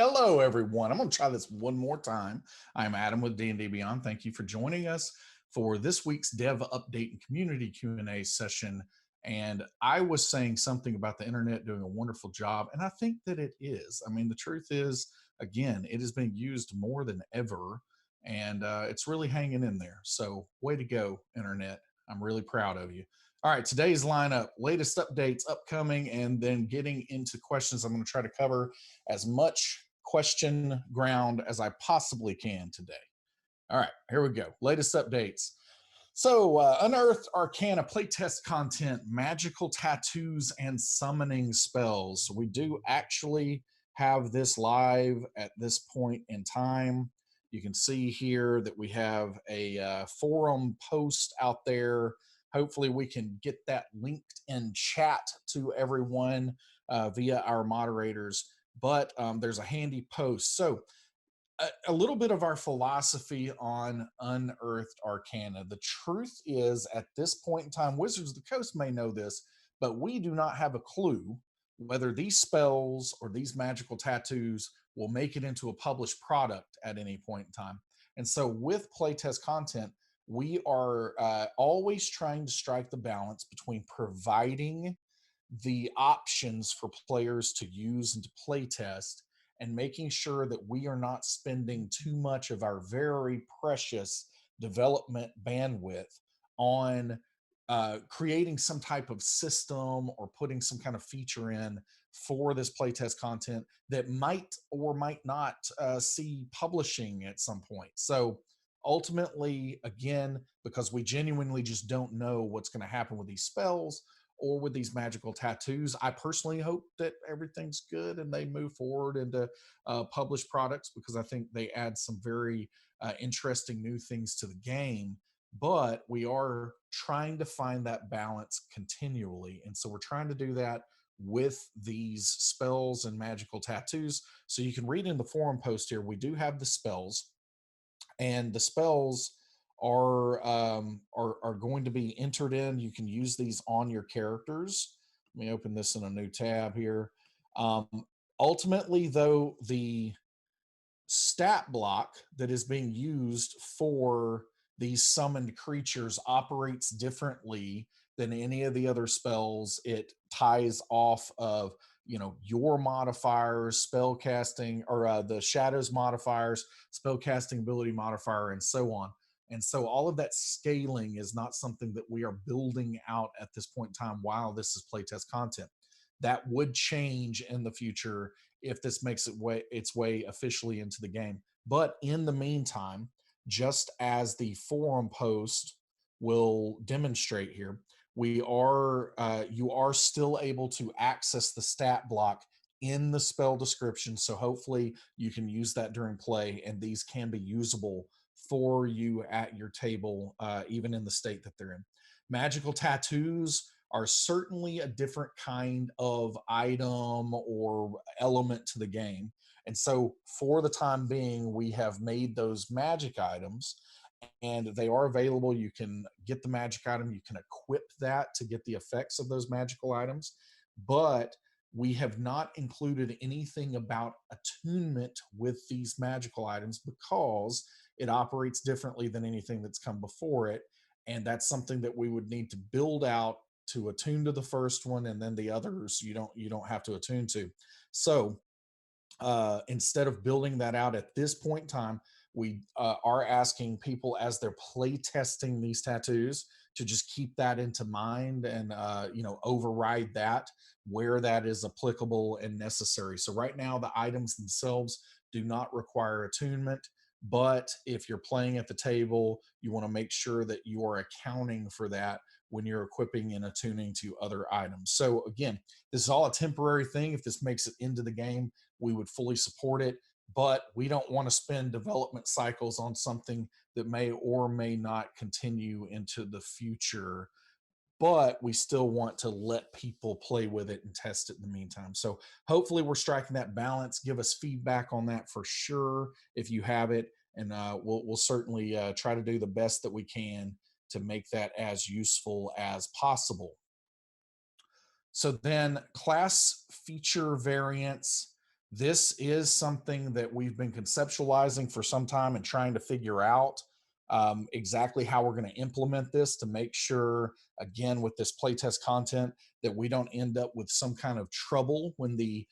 Hello, everyone. I'm going to try this one more time. I'm Adam with D&D Beyond. Thank you for joining us for this week's Dev Update and Community Q&A session. And I was saying something about the internet doing a wonderful job, and I think that it is. I mean, the truth is, again, it is being used more than ever, and it's really hanging in there. So way to go, internet. I'm really proud of you. All right, today's lineup, latest updates upcoming, and then getting into questions. I'm going to try to cover as much question ground as I possibly can today. All right, here we go. Latest updates. So, Unearthed Arcana playtest content, magical tattoos, and summoning spells. So we do actually have this live at this point in time. You can see here that we have a forum post out there. Hopefully, we can get that linked in chat to everyone via our moderators. But there's a handy post. So, a little bit of our philosophy on Unearthed Arcana. The truth is, at this point in time, Wizards of the Coast may know this, but we do not have a clue whether these spells or these magical tattoos will make it into a published product at any point in time. And so, with playtest content, we are always trying to strike the balance between providing the options for players to use and to playtest and making sure that we are not spending too much of our very precious development bandwidth on creating some type of system or putting some kind of feature in for this playtest content that might or might not see publishing at some point. So ultimately, again, because we genuinely just don't know what's going to happen with these spells or with these magical tattoos. I personally hope that everything's good and they move forward into published products, because I think they add some very interesting new things to the game. But we are trying to find that balance continually. And so we're trying to do that with these spells and magical tattoos. So you can read in the forum post here, we do have the spells, and the spells are going to be entered in. You can use these on your characters. Let me open this in a new tab here. Um, Ultimately, though, the stat block that is being used for these summoned creatures operates differently than any of the other spells. It ties off of your modifiers, spell casting, or the shadows modifiers, spell casting ability modifier, and so on. And so all of that scaling is not something that we are building out at this point in time while this is playtest content. That would change in the future if this makes its way officially into the game. But in the meantime, just as the forum post will demonstrate here, you are still able to access the stat block in the spell description. So hopefully you can use that during play, and these can be usable for you at your table, even in the state that they're in. Magical tattoos are certainly a different kind of item or element to the game. And so for the time being, we have made those magic items, and they are available. You can get the magic item, you can equip that to get the effects of those magical items, but we have not included anything about attunement with these magical items because it operates differently than anything that's come before it. And that's something that we would need to build out to attune to the first one, and then the others you don't have to attune to. So instead of building that out at this point in time, we are asking people as they're play testing these tattoos to just keep that into mind and override that where that is applicable and necessary. So right now the items themselves do not require attunement, but if you're playing at the table, you want to make sure that you are accounting for that when you're equipping and attuning to other items. So again, this is all a temporary thing. If this makes it into the game, we would fully support it, but we don't want to spend development cycles on something that may or may not continue into the future, but we still want to let people play with it and test it in the meantime. So hopefully we're striking that balance. Give us feedback on that for sure if you have it, and we'll certainly try to do the best that we can to make that as useful as possible. So then class feature variants. This is something that we've been conceptualizing for some time and trying to figure out exactly how we're going to implement this to make sure, again, with this playtest content, that we don't end up with some kind of trouble when the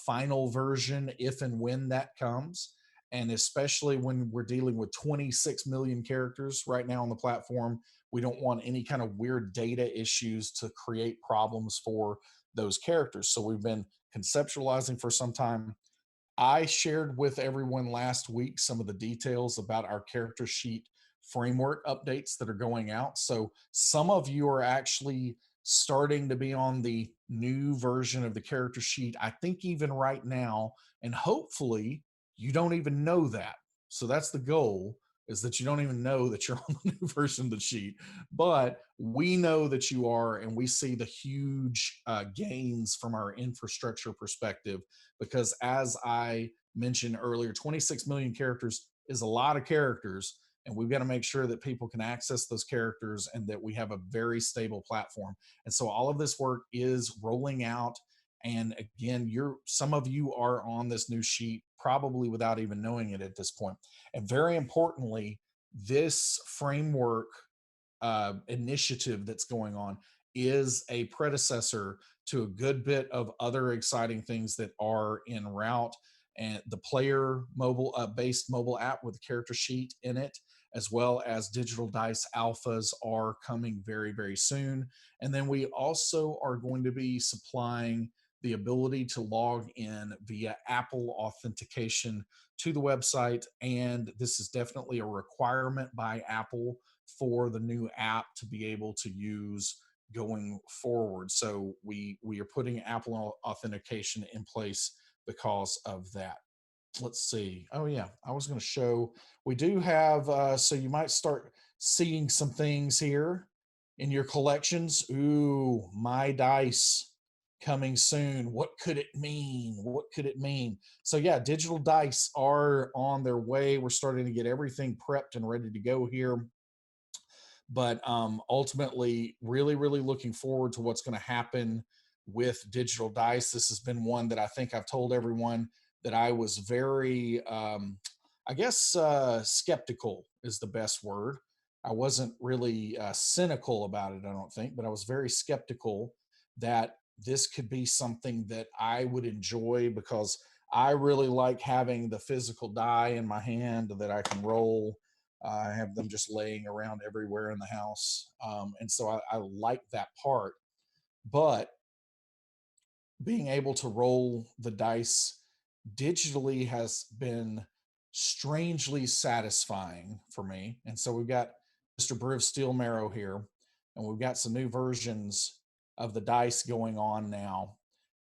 final version, if and when that comes. And especially when we're dealing with 26 million characters right now on the platform, we don't want any kind of weird data issues to create problems for those characters. So we've been conceptualizing for some time. I shared with everyone last week some of the details about our character sheet framework updates that are going out. So some of you are actually starting to be on the new version of the character sheet, I think, even right now. And hopefully, you don't even know that. So that's the goal, is that you don't even know that you're on the new version of the sheet. But we know that you are, and we see the huge gains from our infrastructure perspective because, as I mentioned earlier, 26 million characters is a lot of characters, and we've got to make sure that people can access those characters and that we have a very stable platform. And so all of this work is rolling out. And again, some of you are on this new sheet probably without even knowing it at this point. And very importantly, this framework initiative that's going on is a predecessor to a good bit of other exciting things that are en route. And the player mobile based mobile app with a character sheet in it, as well as digital dice alphas, are coming very, very soon. And then we also are going to be supplying the ability to log in via Apple authentication to the website. And this is definitely a requirement by Apple for the new app to be able to use going forward. So we are putting Apple authentication in place because of that. Let's see. Oh yeah, I was going to show. We do have. So you might start seeing some things here in your collections. Ooh, my dice coming soon. What could it mean? What could it mean? So yeah, digital dice are on their way. We're starting to get everything prepped and ready to go here, but ultimately really, really looking forward to what's going to happen with digital dice. This has been one that I think I've told everyone that I was very I guess skeptical is the best word. I wasn't really cynical about it, I don't think, but I was very skeptical that this could be something that I would enjoy, because I really like having the physical die in my hand that I can roll. I have them just laying around everywhere in the house. And so I like that part. But being able to roll the dice digitally has been strangely satisfying for me. And so we've got Mr. Brew of Steel Marrow here, and we've got some new versions of the dice going on now.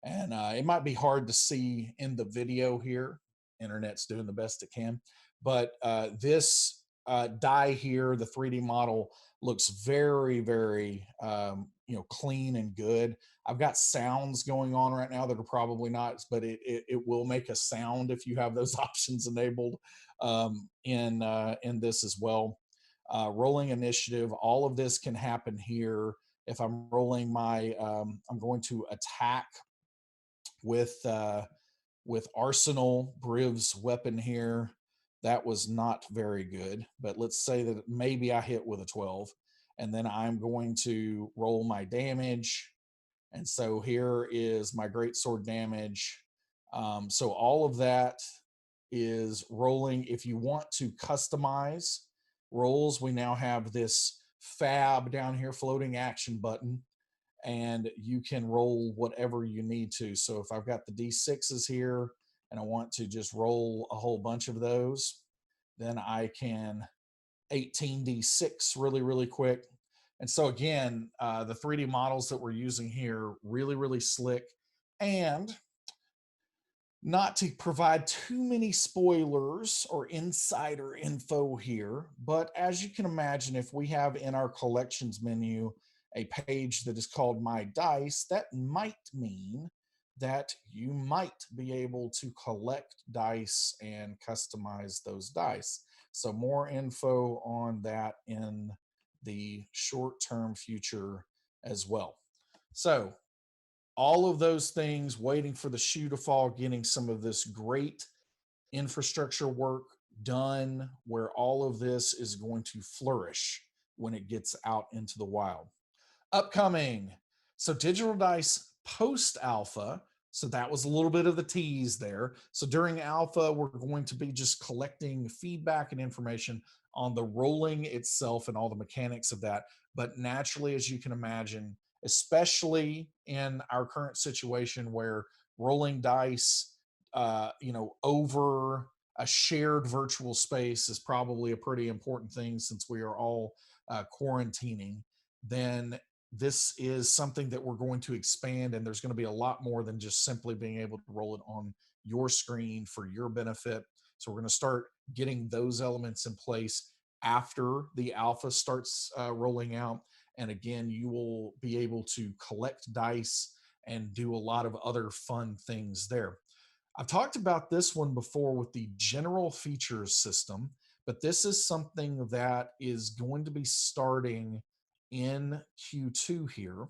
And it might be hard to see in the video here. Internet's doing the best it can. But this die here, the 3D model, looks very, very, clean and good. I've got sounds going on right now that are probably not, but it will make a sound if you have those options enabled in this as well. Rolling initiative, all of this can happen here. If I'm rolling I'm going to attack with Arsenal Briv's weapon here. That was not very good, but let's say that maybe I hit with a 12, and then I'm going to roll my damage. And so here is my great sword damage. So all of that is rolling. If you want to customize rolls, we now have this fab down here, floating action button, and you can roll whatever you need to. So if I've got the D6s here and I want to just roll a whole bunch of those, then I can 18d6 really, really quick. And so again, the 3D models that we're using here, really, really slick. And not to provide too many spoilers or insider info here, but as you can imagine, if we have in our collections menu a page that is called My Dice, that might mean that you might be able to collect dice and customize those dice. So more info on that in the short-term future as well. So all of those things, waiting for the shoe to fall, getting some of this great infrastructure work done where all of this is going to flourish when it gets out into the wild. Upcoming. So Digital Dice post alpha. So that was a little bit of the tease there. So during alpha, we're going to be just collecting feedback and information on the rolling itself and all the mechanics of that. But naturally, as you can imagine, especially in our current situation where rolling dice, over a shared virtual space is probably a pretty important thing since we are all quarantining, then this is something that we're going to expand, and there's going to be a lot more than just simply being able to roll it on your screen for your benefit. So we're going to start getting those elements in place after the alpha starts rolling out. And again, you will be able to collect dice and do a lot of other fun things there. I've talked about this one before with the general features system, but this is something that is going to be starting in Q2 here,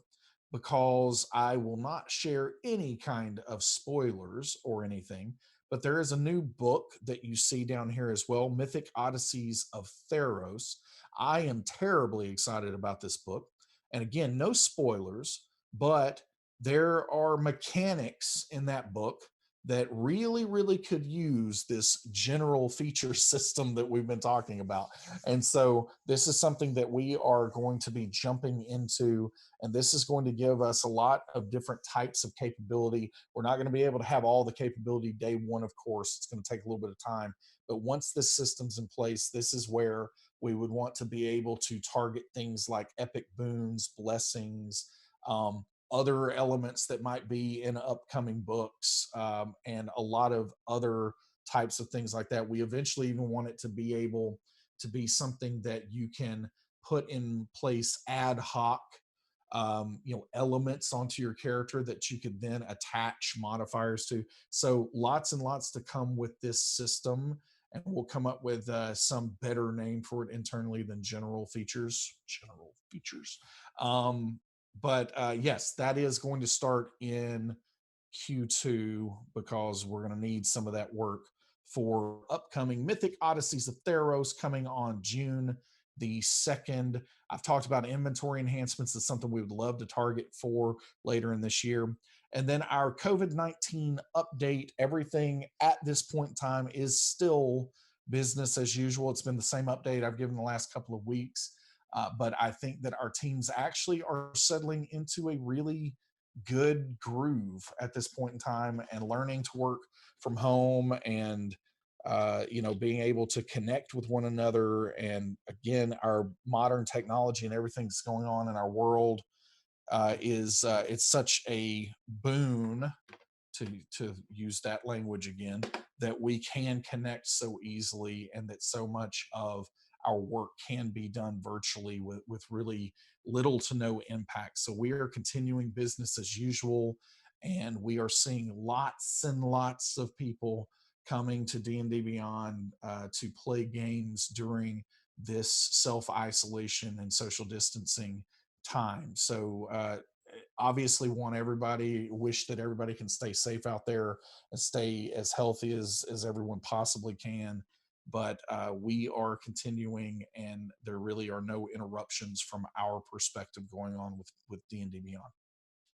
because I will not share any kind of spoilers or anything. But there is a new book that you see down here as well, Mythic Odysseys of Theros. I am terribly excited about this book. And again, no spoilers, but there are mechanics in that book that really, really could use this general feature system that we've been talking about. And so this is something that we are going to be jumping into, and this is going to give us a lot of different types of capability. We're not going to be able to have all the capability day one, of course. It's going to take a little bit of time. But once this system's in place, this is where we would want to be able to target things like epic boons, blessings, other elements that might be in upcoming books, and a lot of other types of things like that. We eventually even want it to be able to be something that you can put in place ad hoc, elements onto your character that you could then attach modifiers to. So lots and lots to come with this system, and we'll come up with some better name for it internally than general features. General features. But yes, that is going to start in Q2 because we're going to need some of that work for upcoming Mythic Odysseys of Theros coming on June the 2nd. I've talked about inventory enhancements. That's something we would love to target for later in this year. And then our COVID-19 update, everything at this point in time is still business as usual. It's been the same update I've given the last couple of weeks. But I think that our teams actually are settling into a really good groove at this point in time and learning to work from home and being able to connect with one another. And again, our modern technology and everything that's going on in our world is it's such a boon, to use that language again, that we can connect so easily, and that so much of our work can be done virtually with really little to no impact. So we are continuing business as usual, and we are seeing lots and lots of people coming to D&D Beyond to play games during this self-isolation and social distancing time. So obviously want everybody, wish that everybody can stay safe out there and stay as healthy as everyone possibly can. But we are continuing, and there really are no interruptions from our perspective going on with D&D Beyond.